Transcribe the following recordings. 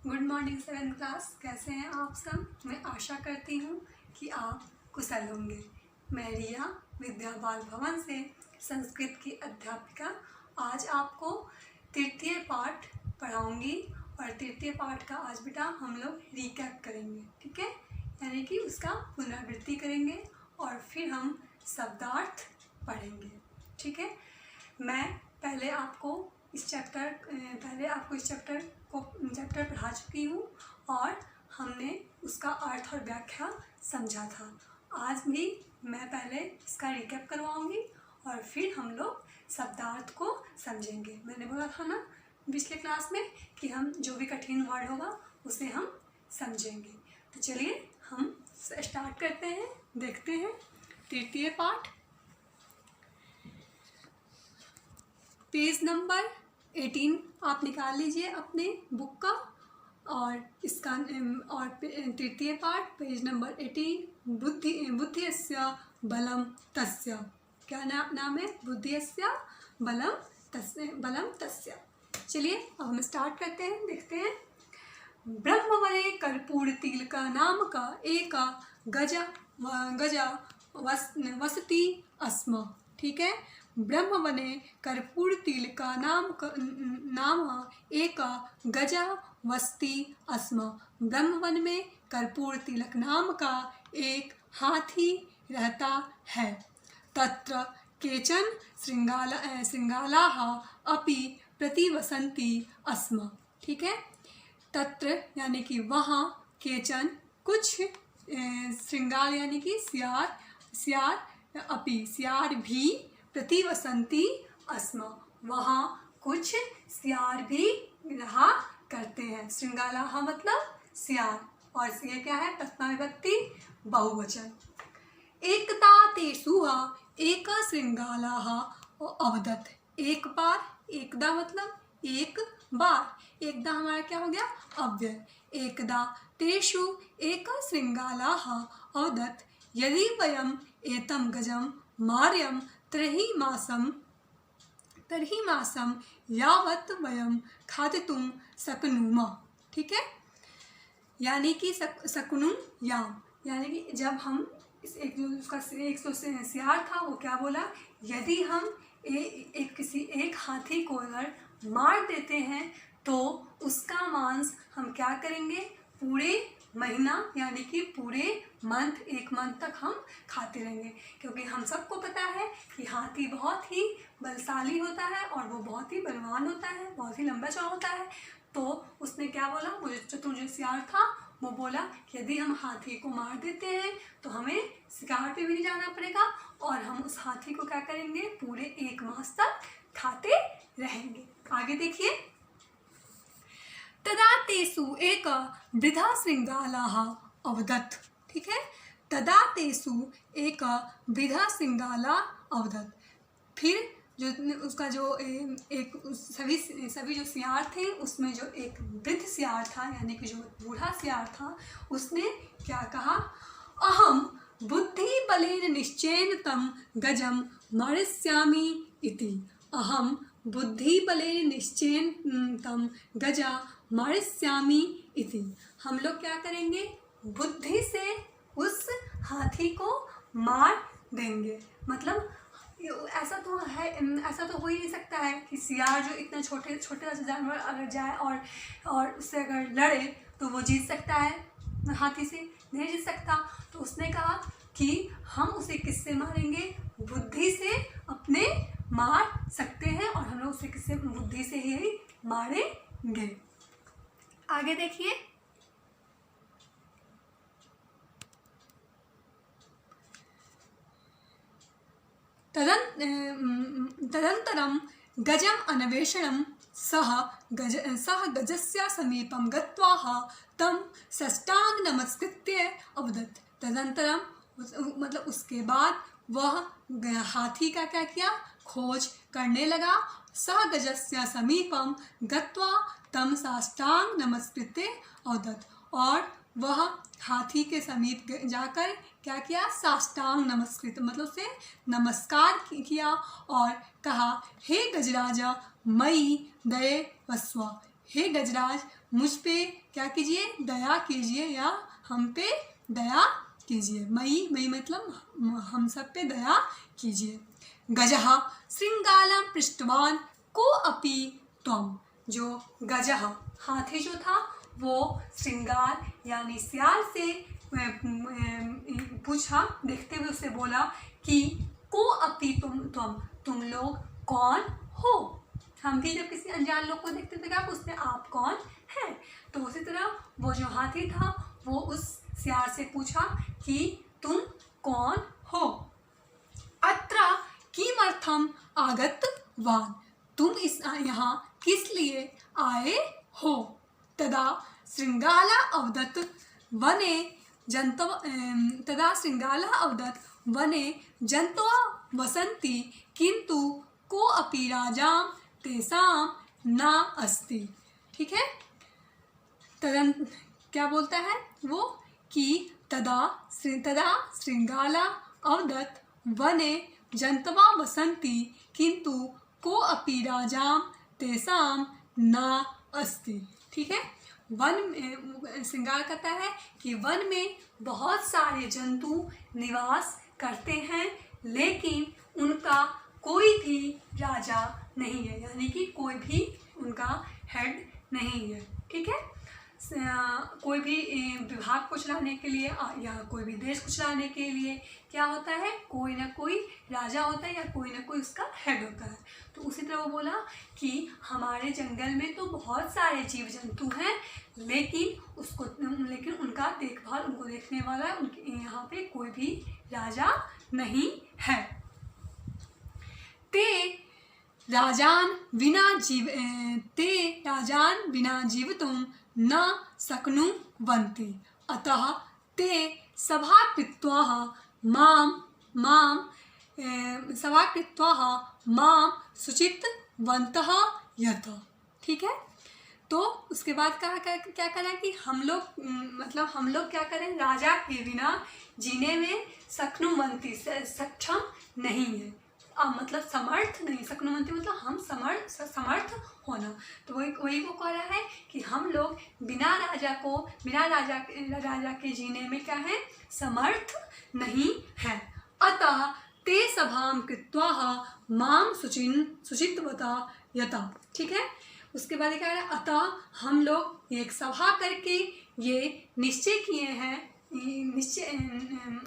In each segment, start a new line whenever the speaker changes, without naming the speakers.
Good morning 7th class. कैसे हैं आप सब? मैं आशा करती हूँ कि आप कुशल होंगे। मैं रिया विद्या बाल भवन से संस्कृत की अध्यापिका आज आपको तृतीय पाठ पढ़ाऊँगी और तृतीय पाठ का आज बेटा हम लोग रिकैप करेंगे, ठीक है? यानी कि उसका पुनरावृत्ति करेंगे और फिर हम शब्दार्थ पढ़ेंगे, ठीक है? मैं पहले आपको इस चैप्टर पढ़ा चुकी हूँ और हमने उसका अर्थ और व्याख्या समझा था। आज भी मैं पहले इसका रिकैप करवाऊँगी और फिर हम लोग शब्दार्थ को समझेंगे। मैंने बोला था ना पिछले क्लास में कि हम जो भी कठिन वर्ड होगा उसे हम समझेंगे। तो चलिए हम स्टार्ट करते हैं, देखते हैं तृतीय पाठ। पेज नंबर 18 आप निकाल लीजिए अपने बुक का और इसका और तृतीय पाठ पेज नंबर 18 बुद्धिस्य बलम तस्य। क्या नाम है? बुद्धिस्य बलम तस्य। चलिए अब हम स्टार्ट करते हैं, देखते हैं। ब्रह्मवने कर्पूर तिलका नाम का एक गजा वसती अस्म, ठीक है? ब्रह्मवने कर्पूर तिलका नाम एक गजा वस्ती अस्म। ब्रह्मवन में कर्पूर तिलक नाम का एक हाथी रहता है। तत्र केचन श्रृंगालाः अपि प्रतिवसन्ति अस्म, ठीक है? तत्र यानी कि वहाँ, केचन कुछ, श्रृंगाल यानी कि सियार भी, प्रतिवसन्ति अस्म वहाँ कुछ सियार भी रहा करते हैं। श्रृंगालाः मतलब सियार और ये क्या है? प्रथमा विभक्ति बहुवचन। एकता तेषु एक श्रृंगालाः अवदत्। एक बार, एकदा मतलब एक बार, एकदा हमारा क्या हो गया? अव्यय। एकदा तेषु एक श्रृंगालाः अवदत् यदि वयम् एतं गजं मार्यं तर्हि मासं यावत् वयं खादितुं शक्नुमः, ठीक है? यानी कि शक्नुम याम, यानी कि जब हम उसका सियार था वो क्या बोला? यदि हम किसी एक हाथी को अगर मार देते हैं तो उसका मांस हम क्या करेंगे? पूरे महीना यानी कि पूरे एक मंथ तक हम खाते रहेंगे। क्योंकि हम सबको पता है कि हाथी बहुत ही बलशाली होता है और वो बहुत ही बलवान होता है, बहुत ही लंबा चौड़ा होता है। तो उसने क्या बोला? वो जो चतुर सियार था वो बोला कि यदि हम हाथी को मार देते हैं तो हमें शिकार पे भी नहीं जाना पड़ेगा और हम उस हाथी को क्या करेंगे? पूरे एक मास तक खाते रहेंगे। आगे देखिए। तदा तेषु एक वृद्धा श्रृंगालाः अवदत्, ठीक है? तदा तेषु एक वृद्धा श्रृंगाला अवदत्। फिर जो उसका जो सभी जो सियार थे उसमें जो एक वृद्ध सियार था यानी कि जो बूढ़ा सियार था उसने क्या कहा? अहम बुद्धि बलेन निश्चयेन तं गजं मारिष्यामि इति। अहम बुद्धि बलेन निश्चयेन तं गजा मारिष्यामि इति। हम लोग क्या करेंगे? बुद्धि से उस हाथी को मार देंगे। मतलब ऐसा तो हो ही नहीं सकता है कि सियार जो इतना छोटे से जानवर अगर जाए और उससे अगर लड़े तो वो जीत सकता है? हाथी से नहीं जीत सकता। तो उसने कहा कि हम उसे किससे मारेंगे? बुद्धि से अपने मार सकते हैं और हम लोग उसे किससे? बुद्धि से ही मारेंगे। आगे देखिए। तदनन्तरं गजम् अन्वेषणं सः गजस्य समीपं गत्वा तं साष्टांग नमस्कृत्य अवदत्। तदनन्तरं मतलब उसके बाद वह हाथी का क्या किया? खोज करने लगा। सः गजस्य समीपं गत्वा तं साष्टांग नमस्कृत्य अवदत्। और वह हाथी के समीप जाकर क्या किया? साष्टांग नमस्कृत मतलब से नमस्कार किया और कहा, हे गजराज मयि दये वस्व, हे गजराज मुझ पे क्या कीजिए, दया कीजिए या हम पे दया कीजिए। मई मई मतलब हम सब पे दया कीजिए। गजः श्रृंगालम पृष्ठवान को अपि त्वम। जो गजः हाथी जो था वो श्रृंगार यानी सियार से पूछा, देखते हुए उसे बोला कि को अपि तुम लोग कौन हो। हम भी जब किसी अनजान लोग को देखते थे क्या पूछते आप कौन है। तो उसी तरह वो जो हाथी था वो उस सियार से पूछा कि तुम कौन हो। अत्र किमर्थम आगतवान, तुम इस यहाँ किस लिए आए हो। तदा श्रृंगाला अवदत् वने जंतव तदा श्रृंगाला अवदत् वने जंतवा वसन्ति किंतु को अपि राजां तेषां न अस्ति। ठीक है, तदन क्या बोलता है वो कि तदा श्रृंगाला अवदत् वने जंतवा वसन्ति किंतु को अपि राजां तेषां न अस्ति। ठीक है, वन में श्रृंगार कहता है कि वन में बहुत सारे जंतु निवास करते हैं लेकिन उनका कोई भी राजा नहीं है, यानी कि कोई भी उनका हेड नहीं है। ठीक है, कोई भी विभाग को चलाने के लिए या कोई भी देश को चलाने के लिए क्या होता है, कोई ना कोई राजा होता है या कोई ना कोई उसका हेड होता है। तो उसी तरह वो बोला कि हमारे जंगल में तो बहुत सारे जीव जंतु हैं लेकिन उनका देखभाल, उनको देखने वाला उनके यहाँ पे कोई भी राजा नहीं है। ते राजान बिना जीवितुं न शक्नुवन्ति अतः ते सभा कृत्वा मां शुचितवन्तः यत्। ठीक है, तो उसके बाद क्या करा कि हम लोग क्या करें, राजा के बिना जीने में शक्नुवन्ति सक्षम नहीं है, मतलब समर्थ नहीं, शक्नुवन्ति मतलब हम समर्थ होना। तो वही वो कह रहा है कि हम लोग बिना राजा के जीने में क्या है, समर्थ नहीं है। अतः ते सभां कृत्वा मां शुचितवता यथा। ठीक है, उसके बाद क्या है, अतः हम लोग एक सभा करके ये निश्चय किए हैं,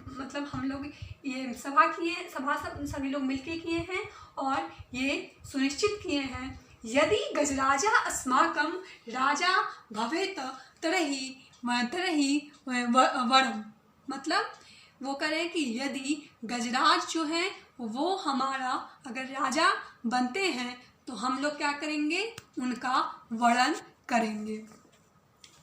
मतलब हम लोग ये सभा सभी लोग मिलके किए हैं और ये सुनिश्चित किए हैं यदि गजराजा अस्माकं राजा भवेत तरहि वरम। मतलब वो करें कि यदि गजराज जो हैं वो हमारा अगर राजा बनते हैं तो हम लोग क्या करेंगे, उनका वरण करेंगे।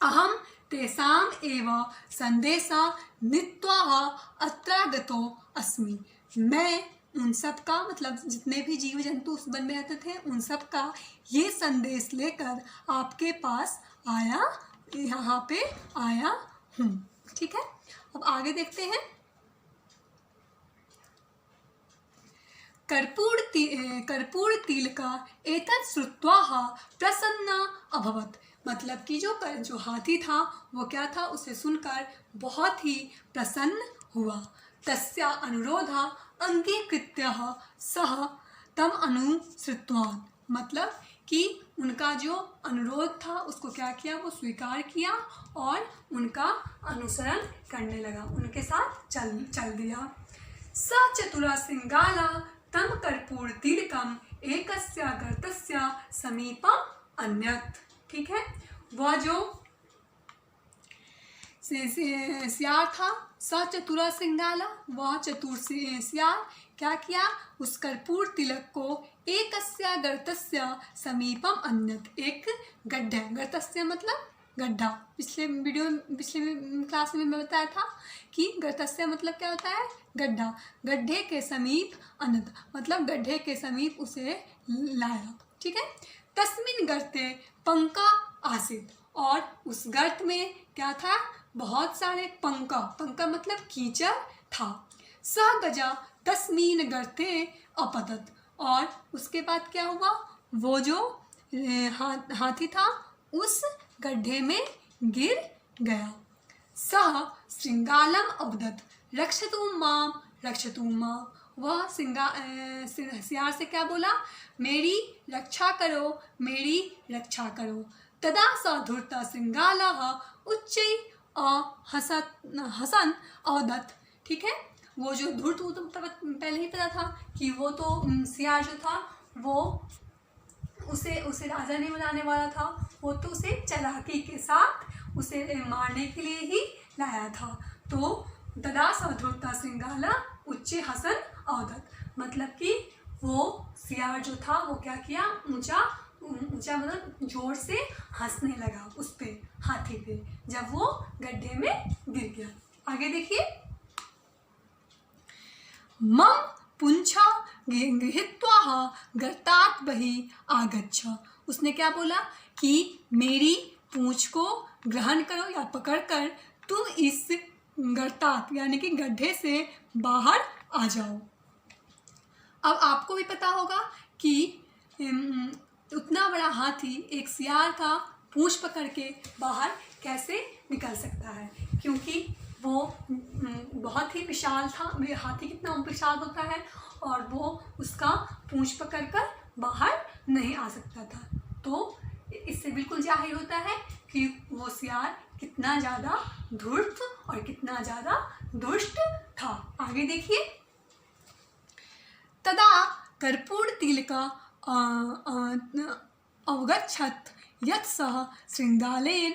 अहम तेषाम एव संदेशा नीत्वा अत्रागतो अस्मि। मैं उन सब का, मतलब जितने भी जीव जंतु उस वन में रहते थे उन सब का ये संदेश लेकर आपके पास यहाँ पे आया हूँ। ठीक है, अब आगे देखते हैं। कर्पूर तिलका एतत् श्रुत्वा प्रसन्न अभवत्। मतलब कि जो हाथी था वो क्या था, उसे सुनकर बहुत ही प्रसन्न हुआ। तस्या अनुरोधा अंगीकृत्य सह तम अनुसृतवान्। मतलब कि उनका जो अनुरोध था उसको क्या किया, वो स्वीकार किया और उनका अनुसरण करने लगा, उनके साथ चल दिया। स चतुरा श्रृंगाला तम कर्पूर तिलकम एकस्य गर्तस्य समीपम अन्यत्। ठीक है, वह जो सियार था, स चतुरा श्रृंगाला, वह चतुर सियार क्या किया, उस कर्पूर तिलक को एकस्य गर्तस्य समीपम अन्यत्, एक गड्ढे, गर्तस्य मतलब गड्ढा, पिछले क्लास में मैं बताया था कि गर्तस्य मतलब क्या होता है, गड्ढा, गड्ढे के समीप अन्यत् मतलब गड्ढे के समीप उसे लाया। ठीक है, तस्मिन् गर्ते पंका आसीत्, और उस गर्त में क्या था, बहुत सारे पंका मतलब कीचड़ था। स गजा तस्मिन् गर्ते अपतत्, और उसके बाद क्या हुआ, वो जो हाथी था उस गड्ढे में गिर गया। सह श्रृंगालम अवदत् रक्षतु माम रक्षतु मां। वह सियार से क्या बोला? मेरी रक्षा करो, मेरी रक्षा करो। तदा स धूर्त श्रृंगालः उच्चैः हसन अवदत्। ठीक है, वो जो धूर्त, वो तो पहले ही पता था कि वो तो सियार जो था वो उसे राजा नहीं बनाने वाला था, वो तो उसे चालाकी के साथ उसे मारने के लिए ही लाया था। तो तदा स धूर्त श्रृंगालः उच्चे हसन अवदत्, मतलब कि वो सियार जो था वो क्या किया? ऊंचा मतलब जोर से हंसने लगा उस पे, हाथी पे, जब वो गड्ढे में गिर गया। आगे देखिए, मम पुंछा गृहीत्वा गर्तात् बहिः आगच्छ। उसने क्या बोला कि मेरी पूंछ को ग्रहण करो या पकड़कर तुम इस गर्तात् यानी कि गड्ढे से बाहर आ जाओ। अब आपको भी पता होगा कि उतना बड़ा हाथी एक सियार का पूंछ पकड़ के बाहर कैसे निकल सकता है, क्योंकि वो बहुत ही विशाल था। हाथी कितना विशाल होता है और वो उसका पूंछ पकड़कर बाहर नहीं आ सकता था। तो इससे बिल्कुल जाहिर होता है कि वो सियार कितना ज़्यादा धूर्त और कितना ज़्यादा दुष्ट था। आगे देखिए, तदा कर्पूरतिलका अवगच्छत् यत् सः श्रृंगालेन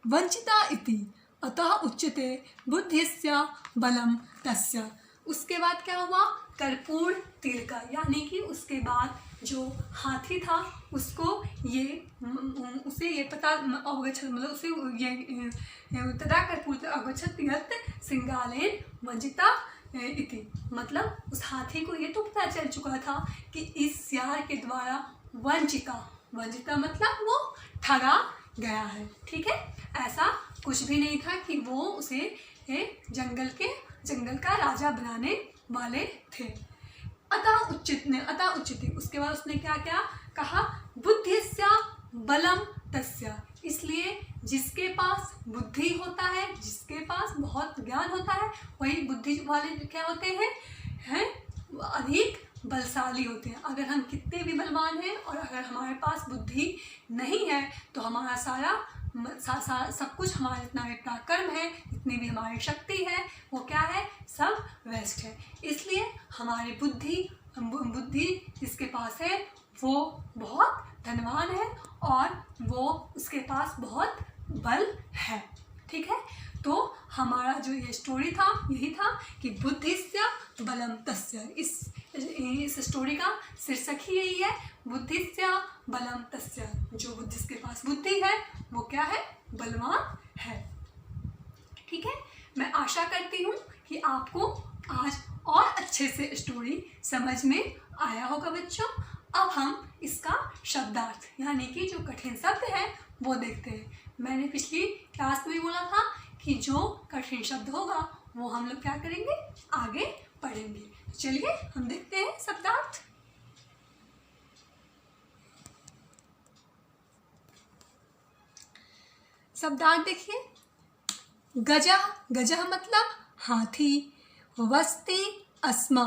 वंचिता इति अतः उच्यते बुद्धिस्य बलं तस्य। उसके बाद क्या हुआ? कर्पूर तिलका, यानी कि उसके बाद जो हाथी था उसे ये पता अवगच्छत् मतलब उसे ये तदा कर्पूर अवगच्छत् यत् श्रृंगालेन वंचिता इति, मतलब उस हाथी को ये तो पता चल चुका था कि इस सियार के द्वारा वंचिता मतलब वो ठगा गया है। ठीक है, ऐसा कुछ भी नहीं था कि वो उसे जंगल का राजा बनाने वाले थे। अतः उच्यते, उसके बाद उसने क्या क्या कहा? बुद्धिस्य बलम तस्य, इसलिए जिसके पास बुद्धि होता है, जिसके पास बहुत ज्ञान होता है, वही बुद्धि वाले क्या होते हैं अधिक बलशाली होते हैं। अगर हम कितने भी बलवान हैं और अगर हमारे पास बुद्धि नहीं है तो हमारा सारा सब कुछ, हमारा जितना भी पराक्रम है, जितनी भी हमारी शक्ति है, वो क्या है? सब वेस्ट है। इसलिए हमारी बुद्धि जिसके पास है वो बहुत धनवान है और वो उसके पास बहुत बल है। ठीक है, तो हमारा जो ये स्टोरी था यही था कि बुद्धिस्य बलम तस्य। इस स्टोरी का शीर्षक ही यही है, बुद्धिस्य बलम तस्य। जो जिसके पास बुद्धि है वो क्या है? बलवान है। ठीक है, मैं आशा करती हूँ कि आपको आज और अच्छे से स्टोरी समझ में आया होगा बच्चों। अब हम इसका शब्दार्थ यानी कि जो कठिन शब्द है वो देखते हैं। मैंने पिछली क्लास में भी बोला था कि जो कठिन शब्द होगा वो हम लोग क्या करेंगे? आगे पढ़ेंगे। चलिए हम देखते हैं शब्दार्थ। शब्दार्थ देखिए, गजः मतलब हाथी। वस्ति अस्मा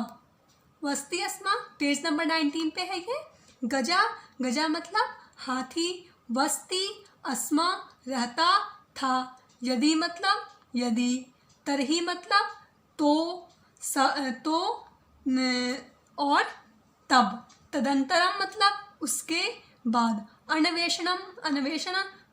पेज नंबर 19 पे है ये। गजा मतलब हाथी। वस्ति अस्मा रहता था। यदि मतलब यदि। तरही मतलब तो और तब। तदंतरम मतलब उसके बाद। अन्वेषण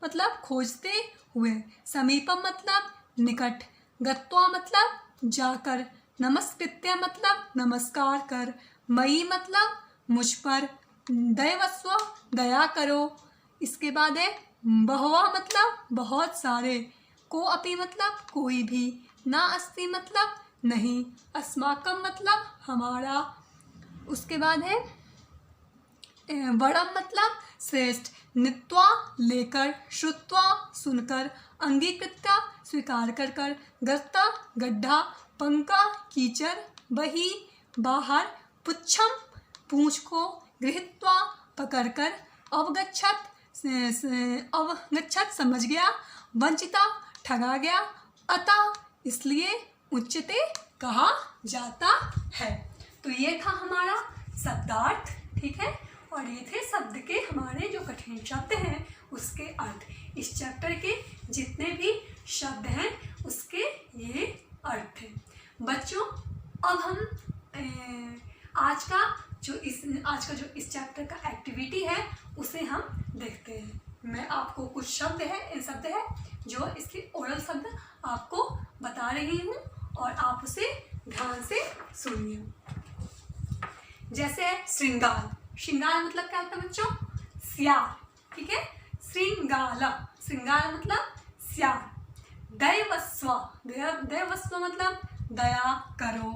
मतलब खोजते हुए। समीपम मतलब निकट। गत्वा मतलब जाकर। नमस्कृत्य मतलब नमस्कार कर। मयि मतलब मुझ पर। दैवस्व दया करो। इसके बाद है बहवा मतलब बहुत सारे। को अपि मतलब कोई भी। ना अस्ति मतलब नहीं। अस्माकम मतलब हमारा। उसके बाद है वड़म मतलब श्रेष्ठ। नीत्वा लेकर। श्रुत्वा सुनकर। अंगीकृत्या स्वीकार कर कर। गर्ता गड्ढा। पंका कीचड़। बही बाहर। पुच्छम पूंछ को। गृहीत्वा पकड़कर। अवगच्छत् अवगच्छत समझ गया, वंचिता ठगा गया, अतः इसलिए उच्चते कहा जाता है। तो ये था हमारा शब्दार्थ, ठीक है, और ये थे शब्द के हमारे जो कठिन शब्द हैं उसके अर्थ। इस चैप्टर के जितने भी शब्द हैं उसके ये अर्थ हैं। बच्चों अब हम आज का जो इस चैप्टर का एक्टिविटी है उसे हम देखते हैं। मैं आपको कुछ शब्द है जो इसके ओरल शब्द आपको बता रही हूँ और आप उसे ध्यान से सुनिए। जैसे श्रृंगार, श्रृंगार मतलब क्या होता है बच्चों? सियार, ठीक है। श्रृंगाला, श्रृंगार मतलब सियार। दैवस्व, दैवस्व मतलब दया करो।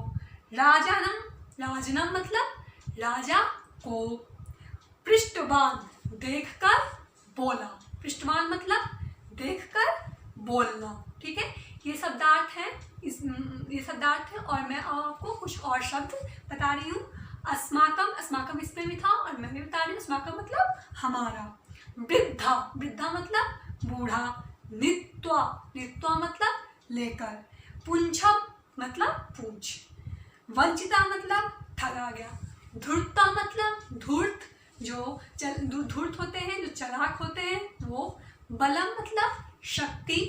राजानम, राजनम मतलब राजा को। पृष्ठवान, देखकर बोला, पृष्ठवान मतलब देखकर बोलना, ठीक है। ये शब्दार्थ है, ये शब्दार्थ है और मैं आपको कुछ और शब्द बता रही हूँ। अस्माकम, अस्माकम इसमें भी था और मैं भी बता रही हूँ। अस्माकम मतलब हमारा। वृद्धा, वृद्धा मतलब बूढ़ा। नित्वा, नित्वा मतलब लेकर। पुंछम मतलब पूंछ। वंचिता मतलब ठगा गया। धूर्ता मतलब धूर्त, जो धूर्त होते हैं, जो चालाक होते हैं वो। बलम मतलब शक्ति,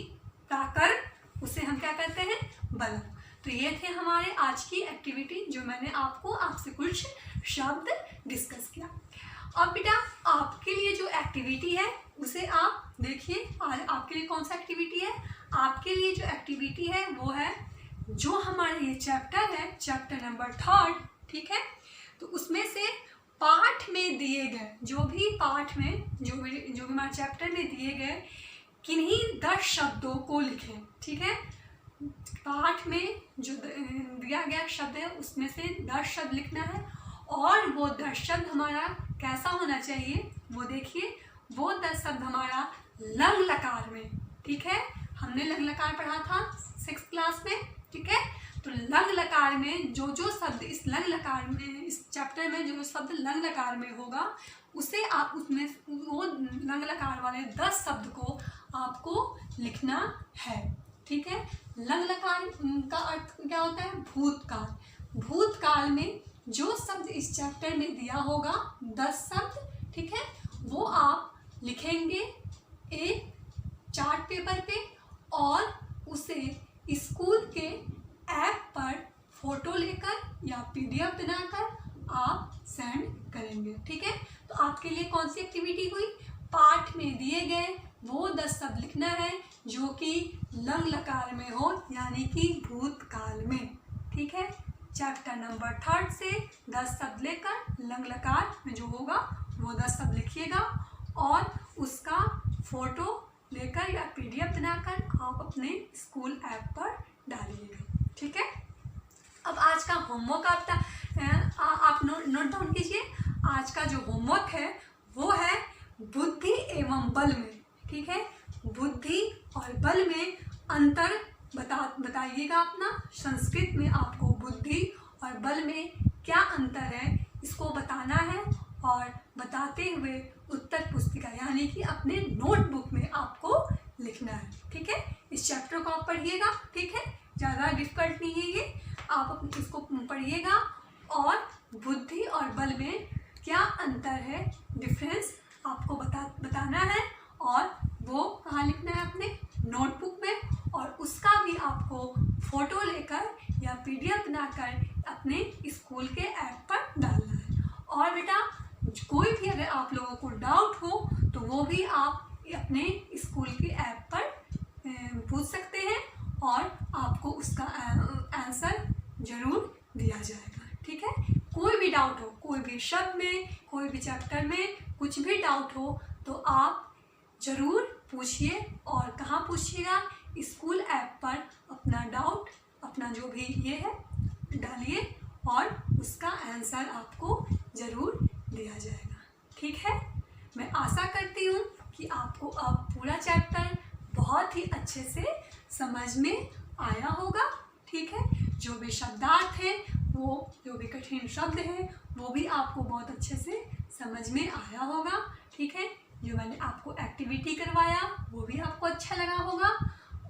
ताकत, उसे हम क्या कहते हैं? बलम। तो ये थे हमारे आज की एक्टिविटी जो मैंने आपसे कुछ शब्द डिस्कस किया। अब बेटा आपके लिए जो एक्टिविटी है उसे आप देखिए। आज आपके लिए कौन सा एक्टिविटी है? आपके लिए जो एक्टिविटी है वो है जो हमारे ये चैप्टर है, चैप्टर नंबर 3, ठीक है। तो उसमें से पाठ में दिए गए जो भी पाठ में जो भी हमारे चैप्टर में दिए गए किन्हीं 10 शब्दों को लिखें, ठीक है। पाठ में जो दिया गया शब्द है उसमें से 10 शब्द लिखना है और वो 10 शब्द हमारा कैसा होना चाहिए वो देखिए। वो 10 शब्द हमारा लंग लकार में, ठीक है। हमने लंग लकार पढ़ा था 6th क्लास में, ठीक है। तो लंग लकार में जो शब्द इस लंग लकार में, इस चैप्टर में जो शब्द लंग लकार में होगा उसे आप उसमें वो लंग लकार वाले 10 शब्द को आपको लिखना है, ठीक है। लंग लकार का अर्थ क्या होता है? भूतकाल। भूतकाल में जो शब्द इस चैप्टर में दिया होगा 10 शब्द, ठीक है, वो आप लिखेंगे एक चार्ट पेपर पे और उसे स्कूल के ऐप पर फोटो लेकर या PDF बनाकर आप सेंड करेंगे, ठीक है। तो आपके लिए कौन सी एक्टिविटी हुई? पाठ में दिए गए वो 10 शब्द लिखना है जो कि लंग लकार में हो, यानी कि भूतकाल में, ठीक है। चैप्टर नंबर 3 से 10 शब्द लेकर लंग लकार में जो होगा वो 10 शब्द लिखिएगा और उसका फोटो लेकर या PDF बनाकर आप अपने स्कूल ऐप पर डालिएगा, ठीक है। अब आज का होमवर्क आप नोट डाउन कीजिए। आज का जो होमवर्क है वो है बुद्धि एवं बल में, ठीक है। बुद्धि और बल में अंतर बताइएगा अपना। संस्कृत में आपको बुद्धि और बल में क्या अंतर है इसको बताना है और बताते हुए उत्तर पुस्तिका यानी कि अपने नोटबुक में आपको लिखना है, ठीक है। इस चैप्टर को आप पढ़िएगा, ठीक है। ज़्यादा डिफिकल्ट नहीं है ये, आप इसको पढ़िएगा और बुद्धि और बल में क्या अंतर है, डिफरेंस आपको बताना है और वो कहाँ लिखना है? अपने नोटबुक में। और उसका भी आपको फ़ोटो लेकर या PDF बनाकर अपने स्कूल के ऐप पर डालना है। और बेटा कोई भी अगर आप लोगों को डाउट हो तो वो भी आप अपने स्कूल के ऐप पर पूछ सकते हैं और आपको उसका आंसर ज़रूर दिया जाएगा, ठीक है। कोई भी डाउट हो, कोई भी शब्द में, कोई भी चैप्टर में कुछ भी डाउट हो तो आप ज़रूर पूछिए। और कहाँ पूछिएगा? स्कूल ऐप पर अपना डाउट, अपना जो भी ये है डालिए और उसका आंसर आपको ज़रूर दिया जाएगा, ठीक है। मैं आशा करती हूँ कि आपको अब पूरा चैप्टर बहुत ही अच्छे से समझ में आया होगा, ठीक है। जो भी शब्दार्थ है, वो जो भी कठिन शब्द है वो भी आपको बहुत अच्छे से समझ में आया होगा, ठीक है। जो मैंने आपको एक्टिविटी करवाया वो भी आपको अच्छा लगा होगा,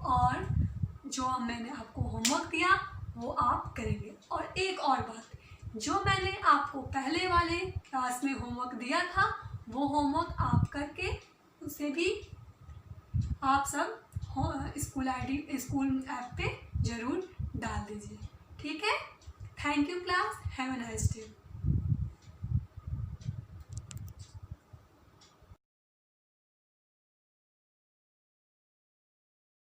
और जो मैंने आपको होमवर्क दिया वो आप करेंगे। और एक और बात, जो मैंने आपको पहले वाले क्लास में होमवर्क दिया था वो होमवर्क आप करके उसे भी आप सब स्कूल ऐप पे ज़रूर डाल दीजिए। ठीक है, thank you class, have a nice day.